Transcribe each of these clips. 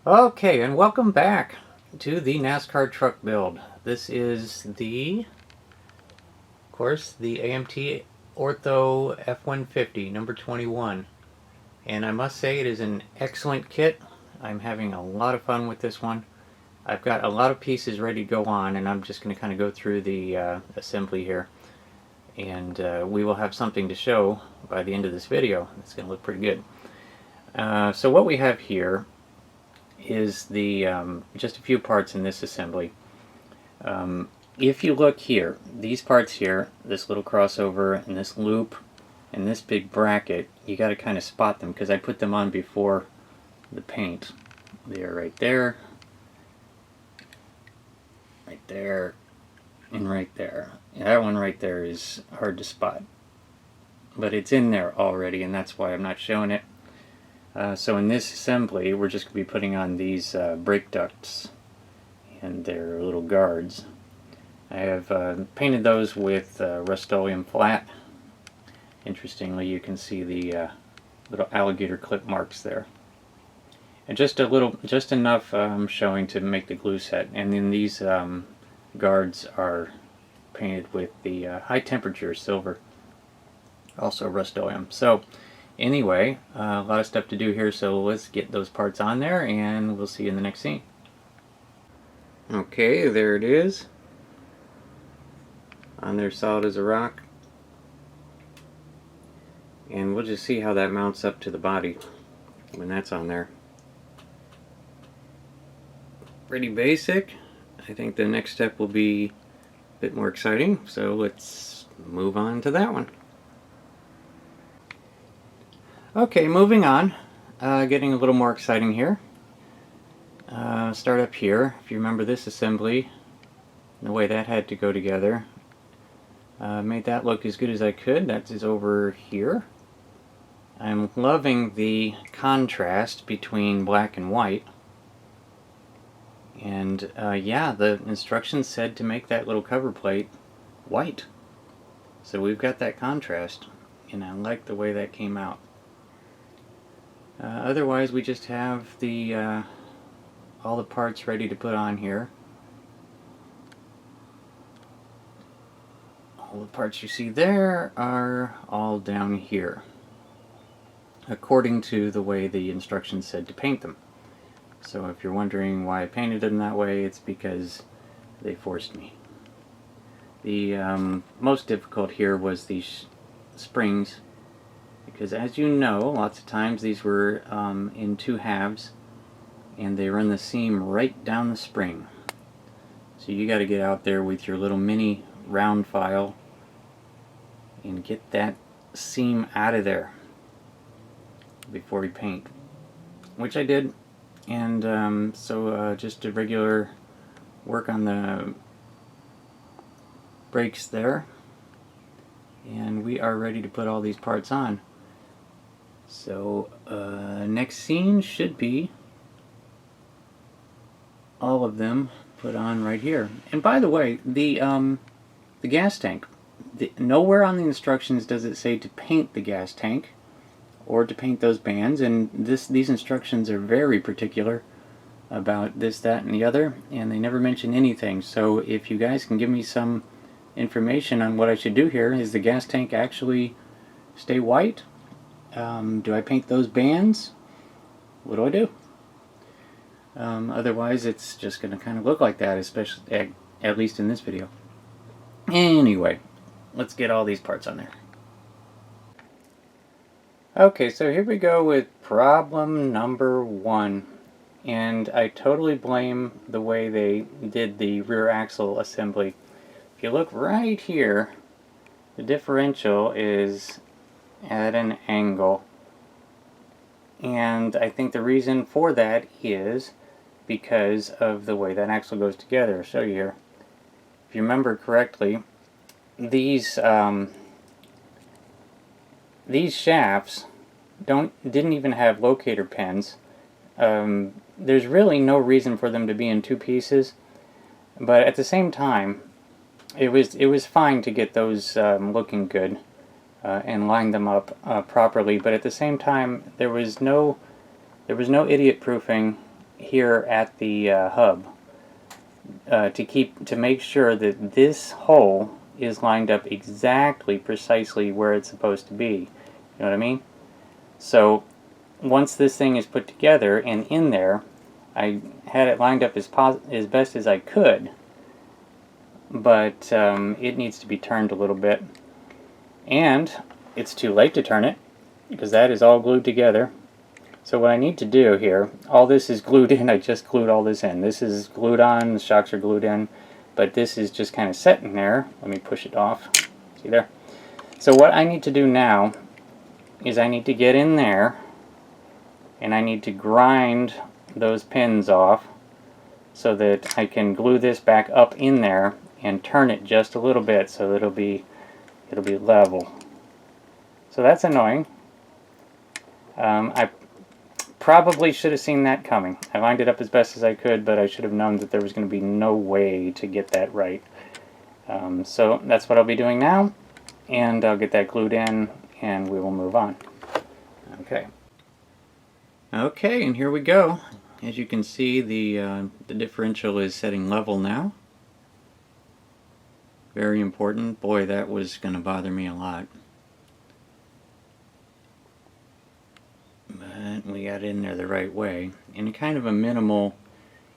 Okay, and welcome back to the NASCAR truck build. This is of course, the AMT Ortho F-150 number 21. And I must say it is an excellent kit. I'm having a lot of fun with this one. I've got a lot of pieces ready to go on, and I'm just going to kind of go through the assembly here. And we will have something to show by the end of this video. It's going to look pretty good. So what we have here is the just a few parts in this assembly. If you look here, these parts here, this little crossover and this loop and this big bracket, you got to kind of spot them because I put them on before the paint. They're right there, and right there. That one right there is hard to spot, but it's in there already, and that's why I'm not showing it. So in this assembly, we're just going to be putting on these brake ducts and their little guards. I have painted those with Rust-Oleum flat. Interestingly, you can see the little alligator clip marks there. And just enough showing to make the glue set. And then these guards are painted with the high temperature silver, also Rust-Oleum. So anyway, a lot of stuff to do here, so let's get those parts on there and we'll see you in the next scene. Okay, there it is. On there solid as a rock. And we'll just see how that mounts up to the body when that's on there. Pretty basic. I think the next step will be a bit more exciting, so let's move on to that one. Okay, moving on. Getting a little more exciting here. Start up here. If you remember this assembly, the way that had to go together, made that look as good as I could. That is over here. I'm loving the contrast between black and white. And yeah, the instructions said to make that little cover plate white. So we've got that contrast, and I like the way that came out. Otherwise, we just have the all the parts ready to put on here. All the parts you see there are all down here, according to the way the instructions said to paint them. So if you're wondering why I painted them that way, it's because they forced me. The most difficult here was these springs, because as you know, lots of times these were in two halves, and they run the seam right down the spring. So you got to get out there with your little mini round file and get that seam out of there before you paint, which I did. And so just a regular work on the brakes there, and we are ready to put all these parts on. So next scene should be all of them put on right here. And by the way, the gas tank, nowhere on the instructions does it say to paint the gas tank or to paint those bands, and these instructions are very particular about this, that, and the other, and they never mention anything. So if you guys can give me some information on what I should do here, is the gas tank actually stay white? Do I paint those bands? What do I do? Otherwise it's just going to kind of look like that, especially at least in this video. Anyway, let's get all these parts on there. Okay, so here we go with problem number 1. And I totally blame the way they did the rear axle assembly. If you look right here, the differential is at an angle. And I think the reason for that is because of the way that axle goes together. I'll show you here. If you remember correctly, these shafts didn't even have locator pins. There's really no reason for them to be in two pieces, but at the same time, it was fine to get those looking good and line them up properly. But at the same time, there was no idiot proofing here at the hub to make sure that this hole is lined up exactly, precisely where it's supposed to be. You know what I mean? So once this thing is put together and in there, I had it lined up as best as I could, but it needs to be turned a little bit, and it's too late to turn it because that is all glued together. So what I need to do here, all this is glued in. I just glued all this in. This is glued on, the shocks are glued in, but this is just kind of set in there. Let me push it off. See there? So what I need to do now is I need to get in there and I need to grind those pins off so that I can glue this back up in there and turn it just a little bit so that it'll be level. So that's annoying. I probably should have seen that coming. I lined it up as best as I could, but I should have known that there was going to be no way to get that right. So that's what I'll be doing now, and I'll get that glued in and we will move on. Okay. Okay, and here we go. As you can see, the differential is setting level now. Very important. Boy, that was going to bother me a lot. But we got in there the right way. And kind of a minimal,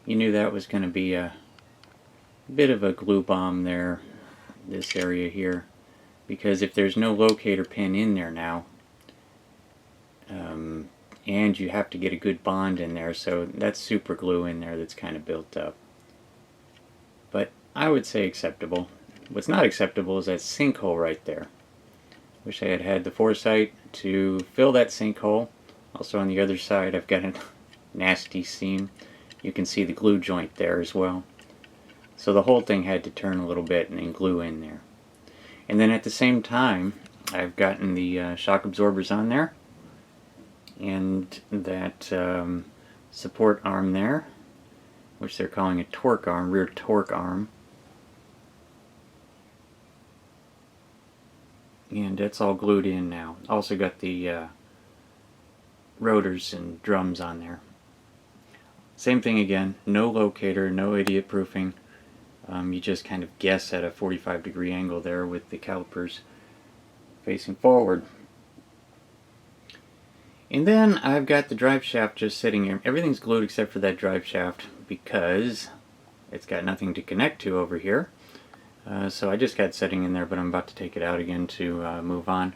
you knew that was going to be a bit of a glue bomb there, this area here. Because if there's no locator pin in there now, and you have to get a good bond in there, so that's super glue in there that's kind of built up. But I would say acceptable. What's not acceptable is that sinkhole right there. Wish I had had the foresight to fill that sinkhole. Also on the other side I've got a nasty seam. You can see the glue joint there as well. So the whole thing had to turn a little bit and then glue in there. And then at the same time I've gotten the shock absorbers on there, and that support arm there, which they're calling a torque arm, rear torque arm. And it's all glued in now. Also got the rotors and drums on there. Same thing again, no locator, no idiot proofing. You just kind of guess at a 45-degree angle there with the calipers facing forward. And then I've got the drive shaft just sitting here. Everything's glued except for that drive shaft because it's got nothing to connect to over here. So I just got it sitting in there, but I'm about to take it out again to move on.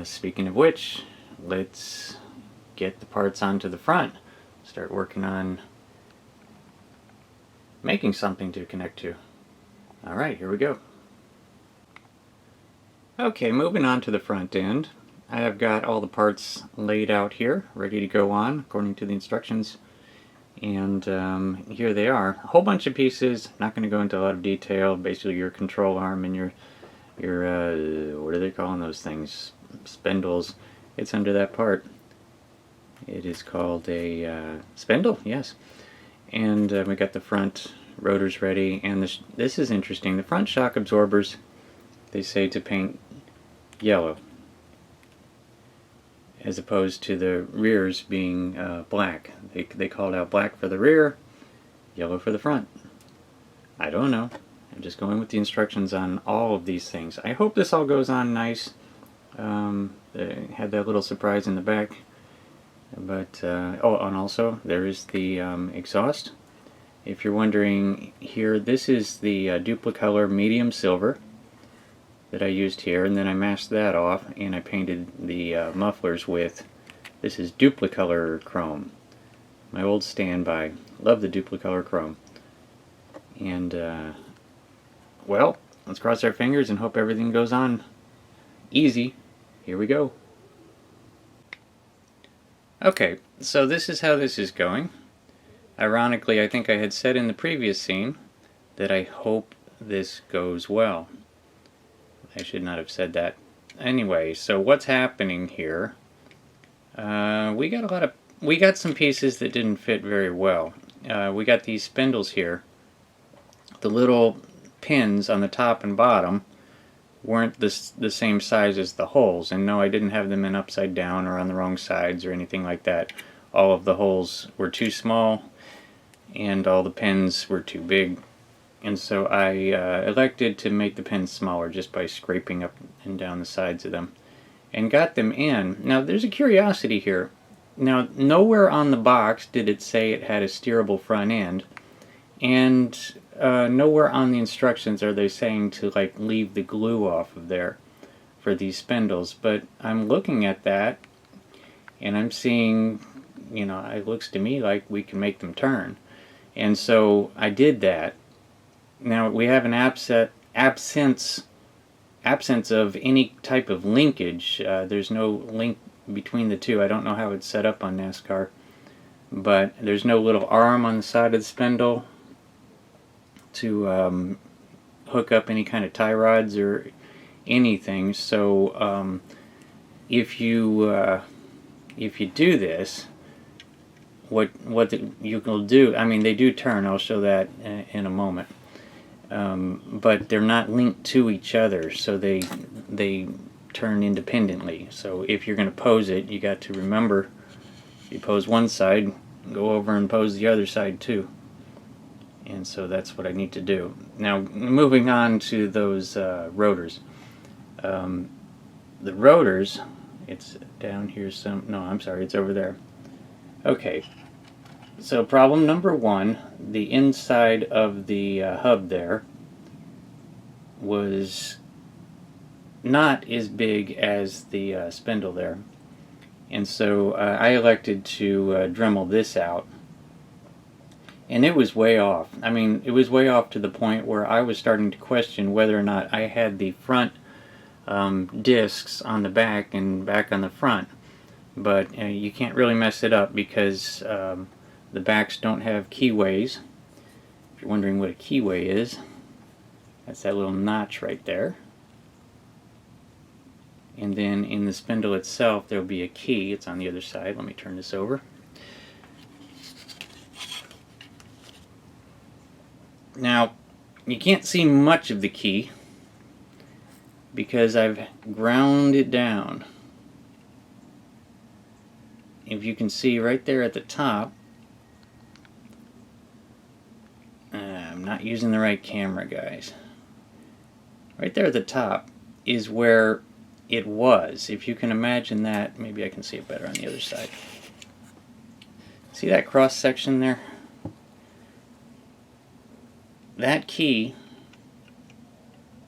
Speaking of which, let's get the parts onto the front. Start working on making something to connect to. Alright, here we go. Okay, moving on to the front end. I have got all the parts laid out here, ready to go on according to the instructions. And here they are. A whole bunch of pieces, not going to go into a lot of detail. Basically your control arm and your what are they calling those things? Spindles. It's under that part. It is called a spindle, yes. And we got the front rotors ready. And this is interesting. The front shock absorbers, they say to paint yellow, as opposed to the rears being black. They called out black for the rear, yellow for the front. I don't know. I'm just going with the instructions on all of these things. I hope this all goes on nice. They had that little surprise in the back. But oh, and also there is the exhaust. If you're wondering here, this is the Duplicolor medium silver that I used here, and then I masked that off and I painted the mufflers with, this is Duplicolor chrome, my old standby. Love the Duplicolor chrome. And well, let's cross our fingers and hope everything goes on easy. Here we go. Okay, so this is how this is going. Ironically, I think I had said in the previous scene that I hope this goes well. I should not have said that. Anyway, so what's happening here? We got some pieces that didn't fit very well. We got these spindles here. The little pins on the top and bottom weren't the same size as the holes, and no, I didn't have them in upside down or on the wrong sides or anything like that. all of the holes were too small and all the pins were too big. And so I elected to make the pins smaller just by scraping up and down the sides of them, and got them in. Now there's a curiosity here. Now nowhere on the box did it say it had a steerable front end, and nowhere on the instructions are they saying to like leave the glue off of there for these spindles. But I'm looking at that and I'm seeing, you know, it looks to me like we can make them turn. And so I did that. Now we have an absence of any type of linkage. There's no link between the two. I don't know how it's set up on NASCAR, but there's no little arm on the side of the spindle to hook up any kind of tie rods or anything. So if you do this, what you will do, I mean, they do turn. I'll show that in a moment. But they're not linked to each other, so they turn independently. So if you're going to pose it, you got to remember, you pose one side, go over and pose the other side too. And so that's what I need to do. Now moving on to those rotors. The rotors, it's down here it's over there. Okay, so problem number one, the inside of the hub there was not as big as the spindle there. And so I elected to Dremel this out. And it was way off. I mean, it was way off to the point where I was starting to question whether or not I had the front discs on the back and back on the front. But you can't really mess it up because the backs don't have keyways. If you're wondering what a keyway is, that's that little notch right there. And then in the spindle itself there'll be a key. It's on the other side. Let me turn this over. Now you can't see much of the key because I've ground it down. If you can see right there at the top, I'm not using the right camera, guys. Right there at the top is where it was. If you can imagine that, maybe I can see it better on the other side. See that cross section there? That key,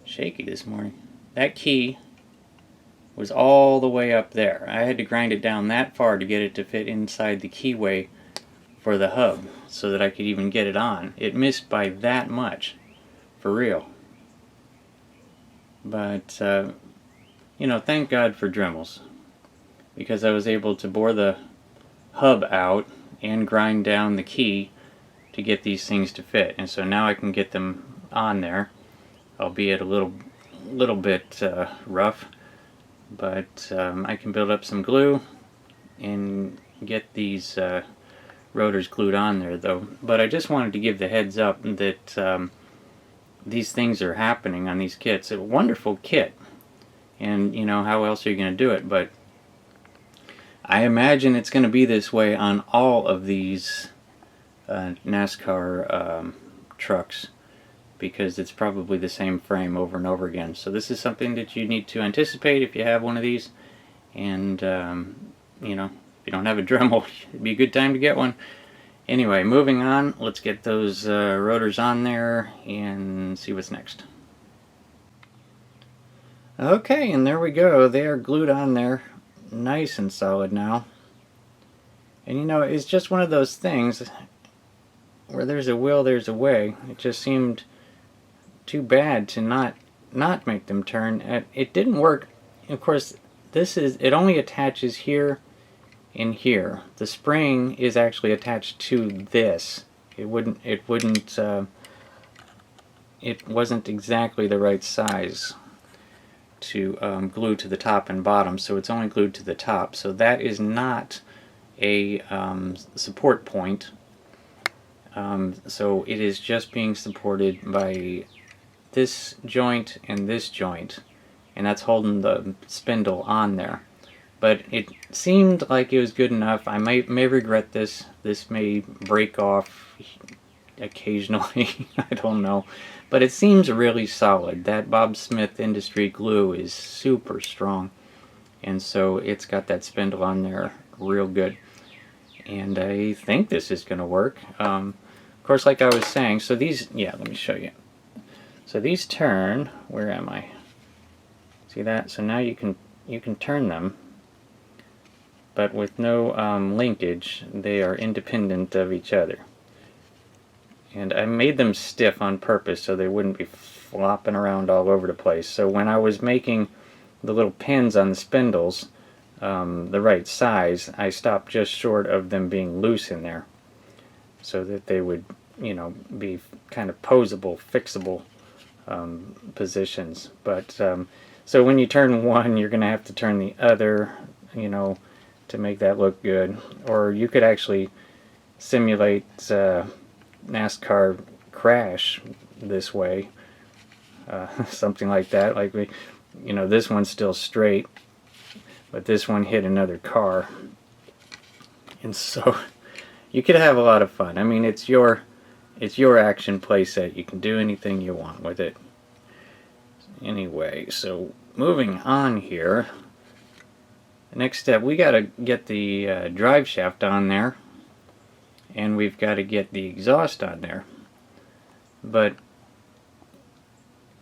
shaky this morning, that key was all the way up there. I had to grind it down that far to get it to fit inside the keyway for the hub so that I could even get it on. It missed by that much, for real. But, you know, thank God for Dremels, because I was able to bore the hub out and grind down the key to get these things to fit. And so now I can get them on there, albeit a little bit rough. But I can build up some glue and get these rotors glued on there though. But I just wanted to give the heads up that these things are happening on these kits. It's a wonderful kit, and you know, how else are you going to do it? But I imagine it's going to be this way on all of these NASCAR trucks, because it's probably the same frame over and over again. So this is something that you need to anticipate if you have one of these. And you know, if you don't have a Dremel, it'd be a good time to get one. Anyway, moving on, let's get those rotors on there and see what's next. Okay, and there we go. They are glued on there, nice and solid now. And you know, it's just one of those things where there's a will, there's a way. It just seemed too bad to not make them turn. It didn't work. Of course, it only attaches here and here. The spring is actually attached to this. It wasn't exactly the right size to glue to the top and bottom, so it's only glued to the top. So that is not a support point. So it is just being supported by this joint and this joint, and that's holding the spindle on there. but it seemed like it was good enough. I may regret this. This may break off occasionally. I don't know. But it seems really solid. That Bob Smith Industry glue is super strong. And so it's got that spindle on there real good. And I think this is going to work. Of course, like I was saying, so these, yeah, let me show you. So these turn, where am I? See that? So now you can turn them, but with no linkage. They are independent of each other. And I made them stiff on purpose so they wouldn't be flopping around all over the place. So when I was making the little pins on the spindles the right size, I stopped just short of them being loose in there, so that they would, you know, be kind of posable, fixable positions. But so when you turn one, you're going to have to turn the other, you know, to make that look good. Or you could actually simulate NASCAR crash this way, something like that. Like you know, this one's still straight, but this one hit another car, and so you could have a lot of fun. I mean, it's your action playset. You can do anything you want with it. Anyway, so moving on here. The next step, we got to get the drive shaft on there, and we've got to get the exhaust on there. But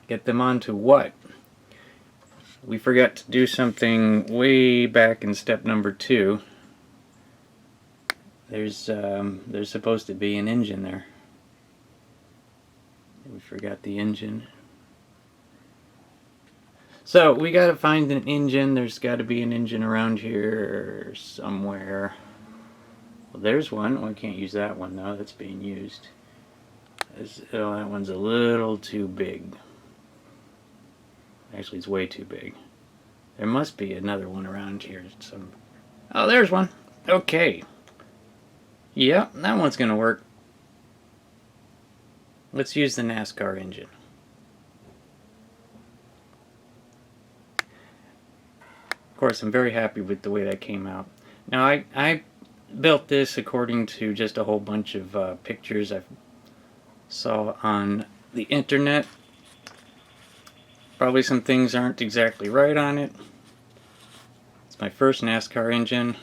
get them onto what? We forgot to do something way back in step number 2. There's supposed to be an engine there. We forgot the engine. So we got to find an engine. There's got to be an engine around here somewhere. Well, there's one. Well, I can't use that one though. That's being used. Oh, that one's a little too big. Actually, it's way too big. There must be another one around here. Oh, there's one. Okay. Yep, that one's going to work. Let's use the NASCAR engine. Of course, I'm very happy with the way that came out. Now, I built this according to just a whole bunch of pictures I saw on the internet. Probably some things aren't exactly right on it. It's my first NASCAR engine.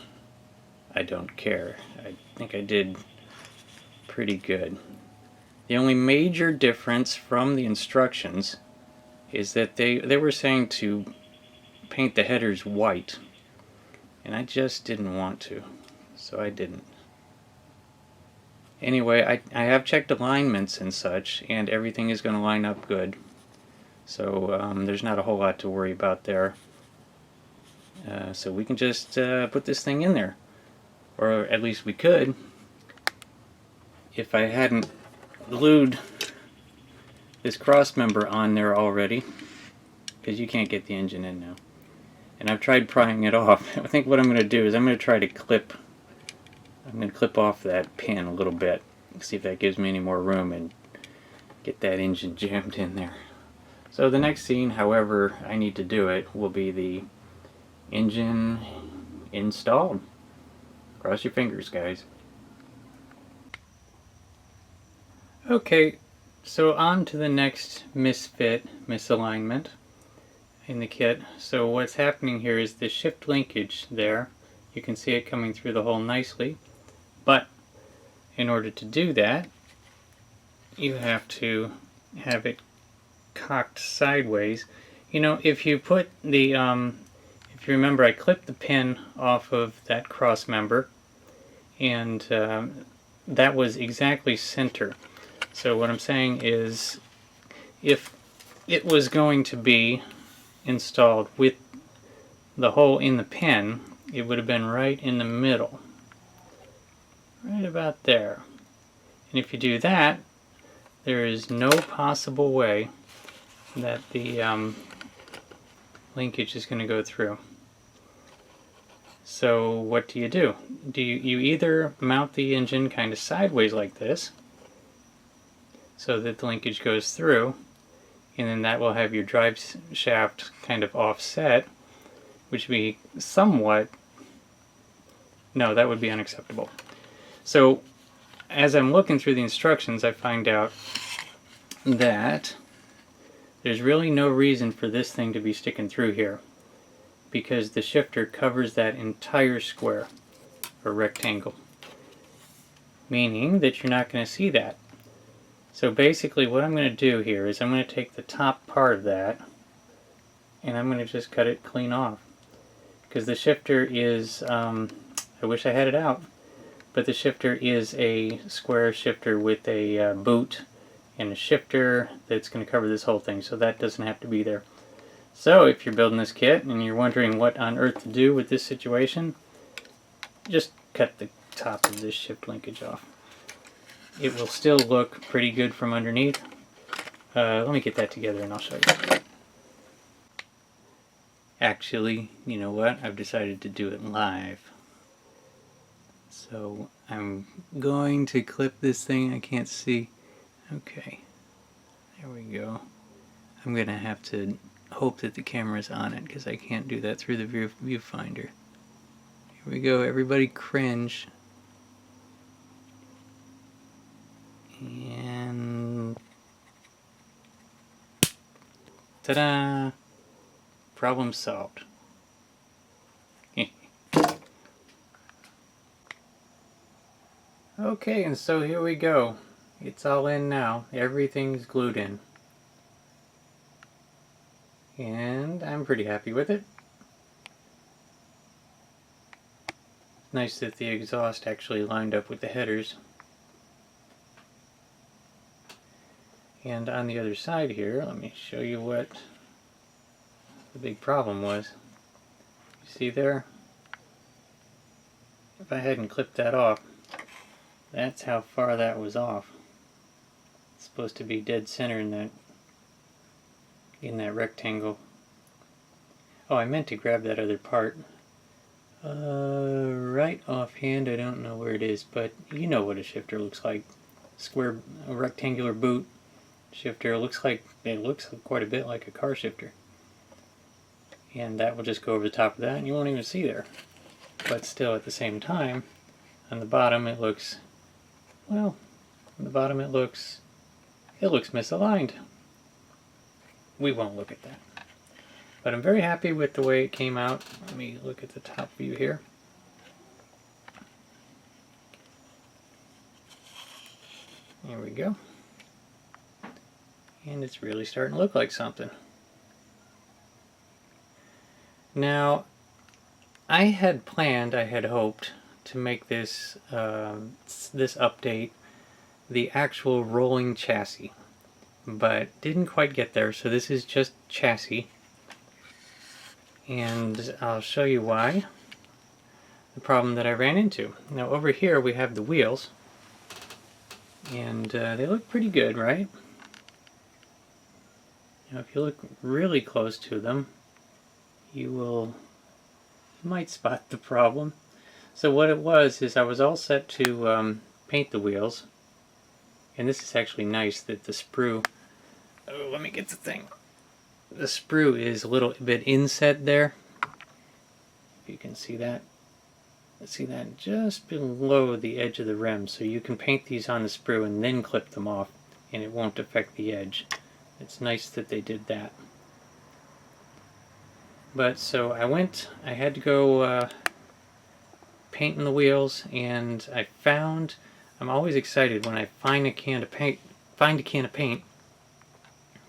I don't care. I think I did pretty good. The only major difference from the instructions is that they were saying to paint the headers white, and I just didn't want to, so I didn't. Anyway, I have checked alignments and such, and everything is going to line up good. So there's not a whole lot to worry about there. So we can just put this thing in there. Or at least we could, if I hadn't glued this cross member on there already, because you can't get the engine in now. And I've tried prying it off. I think what I'm going to do is I'm going to try to clip off that pin a little bit, see if that gives me any more room, and get that engine jammed in there. So the next scene, however I need to do it, will be the engine installed. Cross your fingers, guys. Okay, so on to the next misalignment in the kit. So what's happening here is the shift linkage there. You can see it coming through the hole nicely, but in order to do that, you have to have it cocked sideways. You know, if you put the if you remember, I clipped the pin off of that cross member, and that was exactly center. So what I'm saying is, if it was going to be installed with the hole in the pin, it would have been right in the middle, right about there. And if you do that, there is no possible way that the linkage is going to go through. So what do? You either mount the engine kind of sideways like this, so that the linkage goes through, and then that will have your drive shaft kind of offset, which would be somewhat No, that would be unacceptable. So as I'm looking through the instructions, I find out that there's really no reason for this thing to be sticking through here, because the shifter covers that entire square or rectangle, meaning that you're not going to see that. So basically what I'm going to do here is I'm going to take the top part of that and I'm going to just cut it clean off, because the shifter is, I wish I had it out, but the shifter is a square shifter with a boot and a shifter that's going to cover this whole thing, so that doesn't have to be there. So if you're building this kit and you're wondering what on earth to do with this situation, just cut the top of this shift linkage off. It will still look pretty good from underneath. Let me get that together and I'll show you. Actually, you know what? I've decided to do it live. So I'm going to clip this thing. I can't see. Okay, there we go. I'm gonna have to hope that the camera's on it, because I can't do that through the viewfinder. Here we go, everybody cringe. And ta-da! Problem solved. Okay, and so here we go. It's all in now. Everything's glued in. And I'm pretty happy with it. Nice that the exhaust actually lined up with the headers. And on the other side here, let me show you what the big problem was. You see there? If I hadn't clipped that off, that's how far that was off. It's supposed to be dead center in that rectangle. Oh, I meant to grab that other part. Right offhand, I don't know where it is, but you know what a shifter looks like. Square, rectangular boot shifter. It looks quite a bit like a car shifter. And that will just go over the top of that and you won't even see there. But still, at the same time, on the bottom it looks, well, on the bottom it looks misaligned. We won't look at that. But I'm very happy with the way it came out. Let me look at the top view here. There we go. And it's really starting to look like something. Now, I had hoped to make this this update the actual rolling chassis, but didn't quite get there, so this is just chassis. And I'll show you why. The problem that I ran into. Now over here we have the wheels, and they look pretty good, right? Now if you look really close to them, you might spot the problem. So what it was is I was all set to paint the wheels, and this is actually nice that the sprue, oh, let me get the thing. The sprue is a little bit inset there. If you can see that. See that just below the edge of the rim, so you can paint these on the sprue and then clip them off and it won't affect the edge. It's nice that they did that. But so I had to go painting the wheels, and I'm always excited when I find a can of paint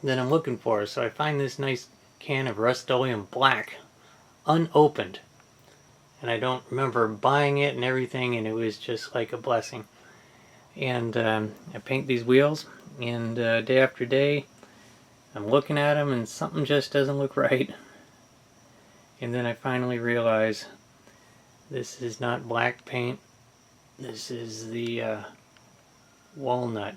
that I'm looking for. So I find this nice can of Rust-Oleum Black, unopened. And I don't remember buying it and everything, and it was just like a blessing. And I paint these wheels, and day after day I'm looking at them and something just doesn't look right. And then I finally realize this is not black paint, this is the walnut.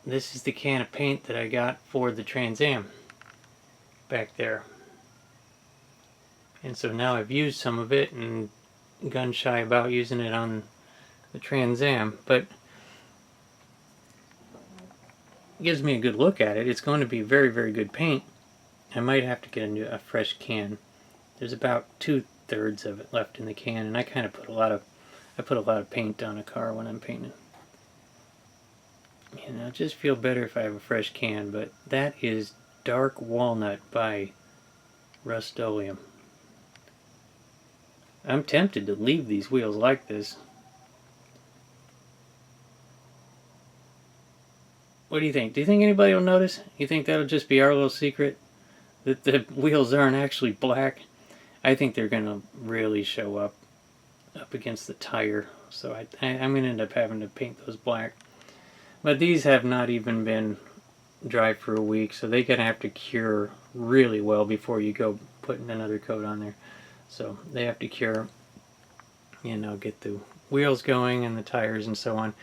This is the can of paint that I got for the Trans Am back there. And so now I've used some of it and gun shy about using it on the Trans Am, but it gives me a good look at it. It's going to be very, very good paint. I might have to get a fresh can. There's about 2/3 2/3 of it left in the can, and I kind of put a lot of paint on a car when I'm painting. And I just feel better if I have a fresh can, but that is Dark Walnut by Rust-Oleum. I'm tempted to leave these wheels like this. What do you think? Do you think anybody will notice? You think that'll just be our little secret? That the wheels aren't actually black? I think they're going to really show up against the tire. So I'm going to end up having to paint those black. But these have not even been dry for a week, so they're going to have to cure really well before you go putting another coat on there. So they have to cure, get the wheels going and the tires and so on.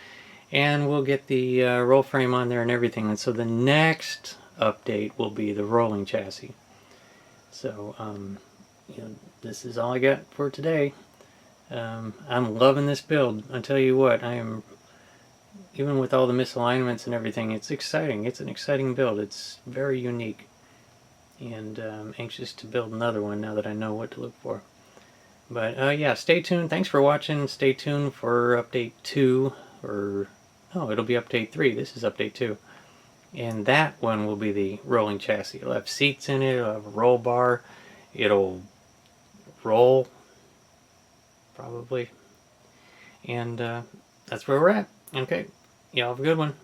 And we'll get the roll frame on there and everything. And so the next update will be the rolling chassis. So, this is all I got for today. I'm loving this build. I'll tell you what, I am, even with all the misalignments and everything, it's exciting. It's an exciting build. It's very unique. And I'm anxious to build another one now that I know what to look for. But yeah, stay tuned. Thanks for watching. Stay tuned for update 2, it'll be update 3. This is update 2. And that one will be the rolling chassis. It'll have seats in it, it'll have a roll bar, it'll roll, probably. And that's where we're at. Okay, y'all have a good one.